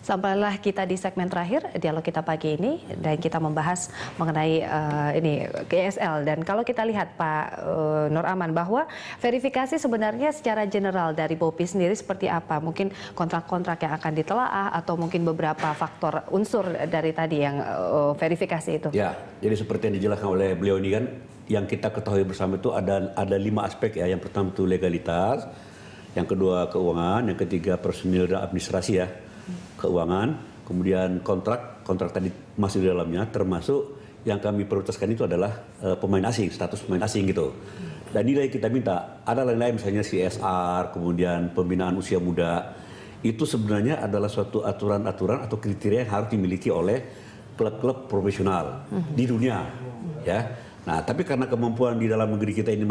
Sampailah kita di segmen terakhir dialog kita pagi ini dan kita membahas mengenai ini GSL. Dan kalau kita lihat Pak Nur Aman bahwa verifikasi sebenarnya secara general dari BOPI sendiri seperti apa? Mungkin kontrak-kontrak yang akan ditelaah atau mungkin beberapa faktor unsur dari tadi yang verifikasi itu? Ya, jadi seperti yang dijelaskan oleh beliau ini kan, yang kita ketahui bersama itu ada 5 aspek ya. Yang pertama itu legalitas, yang kedua keuangan, yang ketiga personil dan administrasi ya. Keuangan, kemudian kontrak tadi masih di dalamnya, termasuk yang kami prioritaskan itu adalah pemain asing, status pemain asing gitu. Dan nilai kita minta, ada lain-lain misalnya CSR, kemudian pembinaan usia muda, itu sebenarnya adalah suatu aturan-aturan atau kriteria yang harus dimiliki oleh klub-klub profesional di dunia, ya. Nah, tapi karena kemampuan di dalam negeri kita ini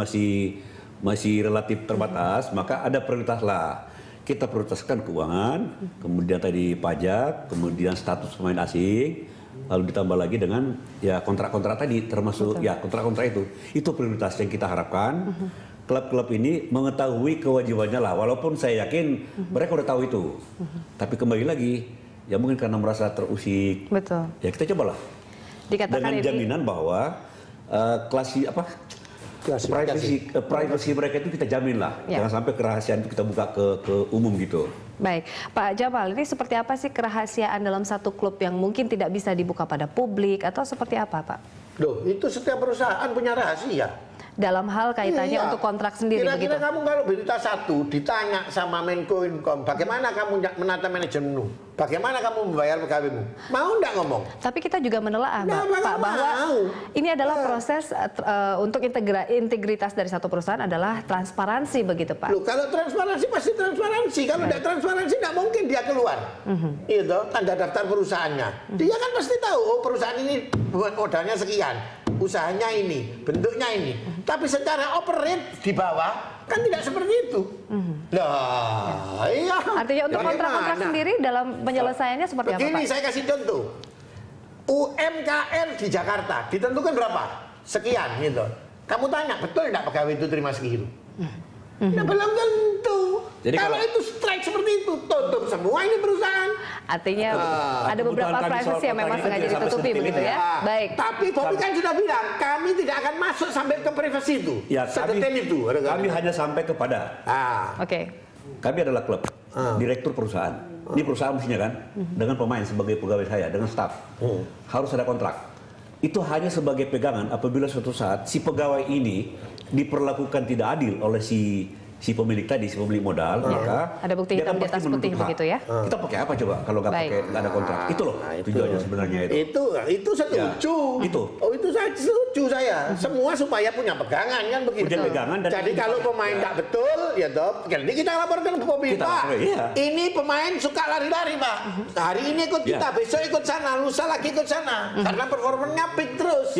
masih relatif terbatas, maka ada prioritas lah. Kita prioritaskan keuangan, kemudian tadi pajak, kemudian status pemain asing, lalu ditambah lagi dengan ya kontrak-kontrak tadi, termasuk ya kontrak-kontrak itu prioritas yang kita harapkan. Klub-klub ini mengetahui kewajibannya lah, walaupun saya yakin mereka udah tahu itu. Tapi kembali lagi, ya mungkin karena merasa terusik, ya kita cobalah. Dikatakan dengan jaminan bahwa privacy mereka itu kita jamin lah, jangan sampai kerahasiaan itu kita buka ke umum gitu. Baik, Pak Jamal, ini seperti apa sih kerahasiaan dalam satu klub yang mungkin tidak bisa dibuka pada publik atau seperti apa, Pak? Loh, itu setiap perusahaan punya rahasia. Dalam hal kaitannya untuk kontrak sendiri begitu. Kira-kira kamu kalau berita satu ditanya sama Menko Income, bagaimana kamu menata manajemenmu? Bagaimana kamu membayar pegawaimu? Mau enggak ngomong? Tapi kita juga menelaah, Pak, bahwa ini adalah proses untuk integritas dari satu perusahaan adalah transparansi begitu, Pak. Loh, kalau transparansi pasti transparansi. Kalau tidak transparansi tidak mungkin dia keluar. Itu tanda daftar perusahaannya. Dia kan pasti tahu, oh perusahaan ini buat modalnya sekian. Usahanya ini, bentuknya ini. Tapi secara operate di bawah kan tidak seperti itu. Lah, iya. Artinya untuk kontrak-kontrak sendiri dalam penyelesaiannya seperti apa, Pak? Begini, saya kasih contoh. UMKM di Jakarta ditentukan berapa? Sekian gitu. Kamu tanya, betul tidak pegawai itu terima segitu? Nah, belum tentu. Jadi kalau itu strike seperti itu, tutup semua ini perusahaan. Artinya ada beberapa privacy yang memang sengaja ditutupi begitu ya. Baik. Tapi BOPI kan sudah bilang, kami tidak akan masuk sampai ke privasi itu. Ya, kami hanya sampai kepada. Kami adalah klub, direktur perusahaan. Ini perusahaan mestinya kan, dengan pemain sebagai pegawai saya, dengan staf. Harus ada kontrak. Itu hanya sebagai pegangan apabila suatu saat si pegawai ini diperlakukan tidak adil oleh si pemilik tadi, si pemilik modal, maka ada bukti hitam di atas putih begitu ya. Kita pakai apa coba kalau nggak ada kontrak? Itu loh tujuannya sebenarnya itu. Itu setuju. Itu saya setuju saya. Semua supaya punya pegangan kan begitu. Punya pegangan. Jadi kalau pemain tidak betul, ya toh. Jadi kita laporkan ke BOPI, Pak. Ini pemain suka lari-lari, Pak. Hari ini ikut kita, besok ikut sana, lusa lagi ikut sana. Karena performanya peak terus.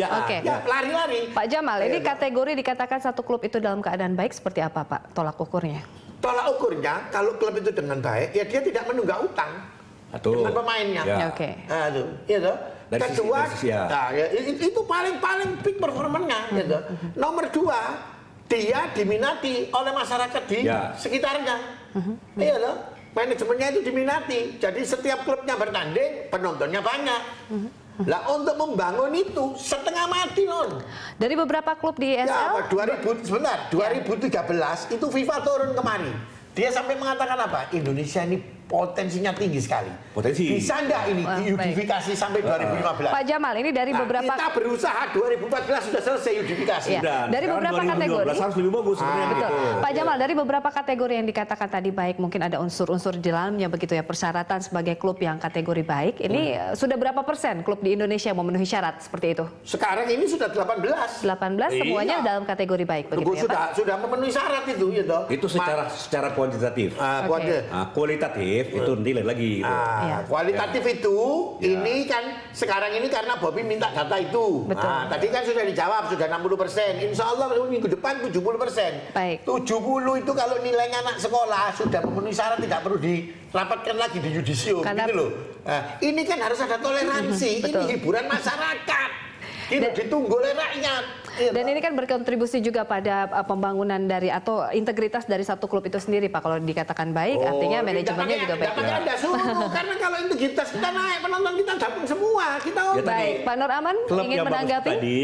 Lari-lari. Pak Jamal, ini kategori dikatakan satu klub itu dalam keadaan baik seperti apa, Pak? Tolak ukurnya? Tolak ukurnya, kalau klub itu dengan baik, ya dia tidak menunggak utang dengan pemainnya. Kedua, itu paling peak performanya. Nomor 2, dia diminati oleh masyarakat di sekitarnya. Manajemennya itu diminati. Jadi setiap klubnya bertanding, penontonnya banyak. Lah untuk membangun itu setengah mati non. Dari beberapa klub di ESL. 2013 itu FIFA turun kemari. Dia sampai mengatakan apa? Indonesia ini potensinya tinggi sekali. Bisa enggak ini diunifikasi sampai 2015? Pak Jamal, ini dari beberapa kita berusaha 2014 sudah selesai unifikasi. Dari beberapa kategori. Harus lebih bagus sebenarnya. Betul. Pak Jamal, dari beberapa kategori yang dikatakan tadi baik, mungkin ada unsur-unsur di dalamnya begitu ya, persyaratan sebagai klub yang kategori baik. Ini sudah berapa persen klub di Indonesia yang memenuhi syarat seperti itu? Sekarang ini sudah 18. 18 semuanya dalam kategori baik begitu ya, Pak? Sudah memenuhi syarat itu ya, toh. Itu secara kuantitatif. Kualitatif itu nilai lagi. Kualitatif itu ini kan sekarang ini karena BOPI minta data itu. Tadi kan sudah dijawab, sudah 60%. Insya Allah minggu depan 70%. 70 itu kalau nilainya anak sekolah sudah memenuhi syarat, tidak perlu dirapatkan lagi di yudisium gitu loh. Ini kan harus ada toleransi. Ini hiburan masyarakat. Ditunggu oleh rakyat. Dan ini kan berkontribusi juga pada pembangunan dari atau integritas dari satu klub itu sendiri, Pak. Kalau dikatakan baik, artinya manajemennya juga baik. Anda suruh, karena kalau integritas kita naik, penonton kita gabung semua. Kita baik, Pak Nur Aman ingin menanggapi. Tadi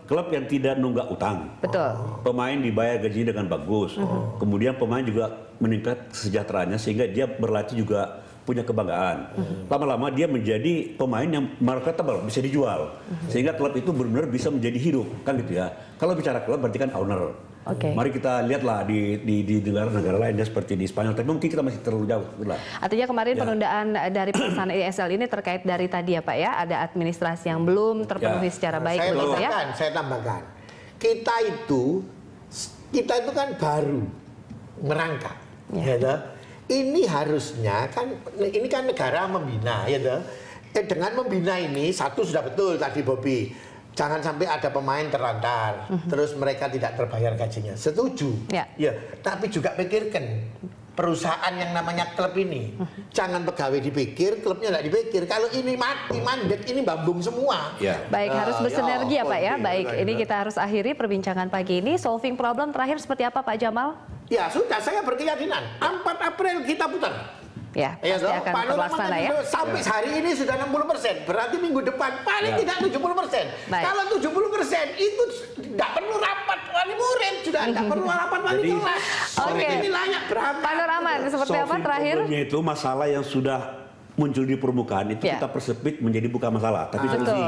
klub yang tidak nunggak utang. Betul. Pemain dibayar gaji dengan bagus. Kemudian pemain juga meningkat kesejahteraannya sehingga dia berlatih juga punya kebanggaan. Lama-lama dia menjadi pemain yang marketable, bisa dijual. Sehingga klub itu benar-benar bisa menjadi hidup, kan gitu ya. Kalau bicara klub berarti kan owner. Mari kita lihatlah di negara-negara lainnya seperti di Spanyol, tapi mungkin kita masih terlalu jauh. Artinya kemarin penundaan dari pelaksanaan ISL ini terkait dari tadi ya Pak ya, ada administrasi yang belum terpenuhi secara baik. Saya tambahkan, kita itu kan baru merangkak, ya. Ini harusnya kan, ini kan negara membina, ya toh. Dengan membina ini, satu sudah betul tadi Bobby, jangan sampai ada pemain terlantar, terus mereka tidak terbayar gajinya. Setuju, ya. Tapi juga pikirkan perusahaan yang namanya klub ini, jangan pegawai dipikir, klubnya tidak dipikir. Kalau ini mati mandat, ini bambung semua. Baik, harus bersinergi ya Pak ya. Baik, ini kita harus akhiri perbincangan pagi ini. Solving problem terakhir seperti apa Pak Jamal? Ya sudah, saya berkeyakinan 4 April kita putar. Ya, pasti akan terlaksana ya. Sampai hari ini sudah 60%, berarti minggu depan paling tidak 70%. Kalau 70% itu tidak perlu rapat wali murid, sudah tidak perlu rapat wali kelas. Ini layak berapa? Pak Nur Aman, seperti apa terakhir? Itu masalah yang sudah muncul di permukaan itu kita persempit menjadi bukan masalah, tapi solusi.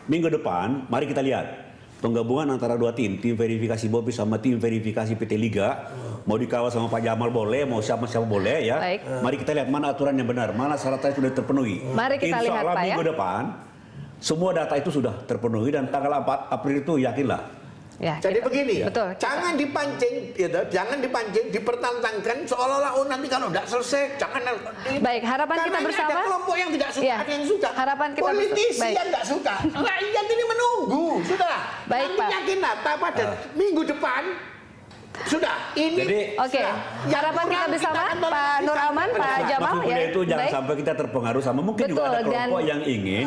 Minggu depan, mari kita lihat penggabungan antara dua tim verifikasi Bobby sama tim verifikasi PT Liga, mau dikawal sama Pak Jamal boleh, mau siapa-siapa boleh ya. Mari kita lihat mana aturan yang benar, mana syaratnya sudah terpenuhi. Mari kita lihat Pak ya. Minggu depan semua data itu sudah terpenuhi dan tanggal 4 April itu yakinlah. Jadi begini, betul, jangan dipancing, jangan dipancing, dipertentangkan seolah-olah nanti kalau tidak selesai, jangan. Baik, harapan kita bersama. Ada kelompok yang tidak suka, ada yang suka. Harapan kita politisi yang tidak suka, rakyat ini menunggu, sudah. Baik, nanti yakinlah pada minggu depan. Sudah, ini. Harapan kita bersama Pak Nur Aman, Pak Jamal ya. Itu jangan sampai kita terpengaruh sama mungkin juga ada kelompok yang ingin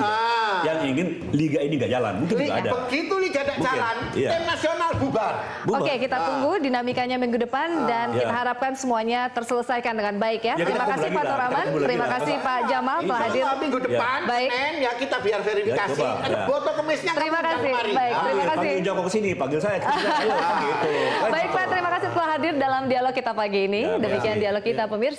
liga ini nggak jalan. Mungkin juga ada. Begitu liga tidak jalan, tim nasional bubar. Kita tunggu dinamikanya minggu depan dan kita harapkan semuanya terselesaikan dengan baik ya. Terima kasih Pak Nur Aman, terima kasih Pak Jamal telah hadir. Minggu depan, Senin ya kita biar verifikasi. Ada foto kemisnya. Terima kasih. Baik, terima kasih. Panggil Joko ke sini, panggil saya. Baik Pak, terima kasih telah hadir dalam dialog kita pagi ini. Demikian dialog kita pemirsa.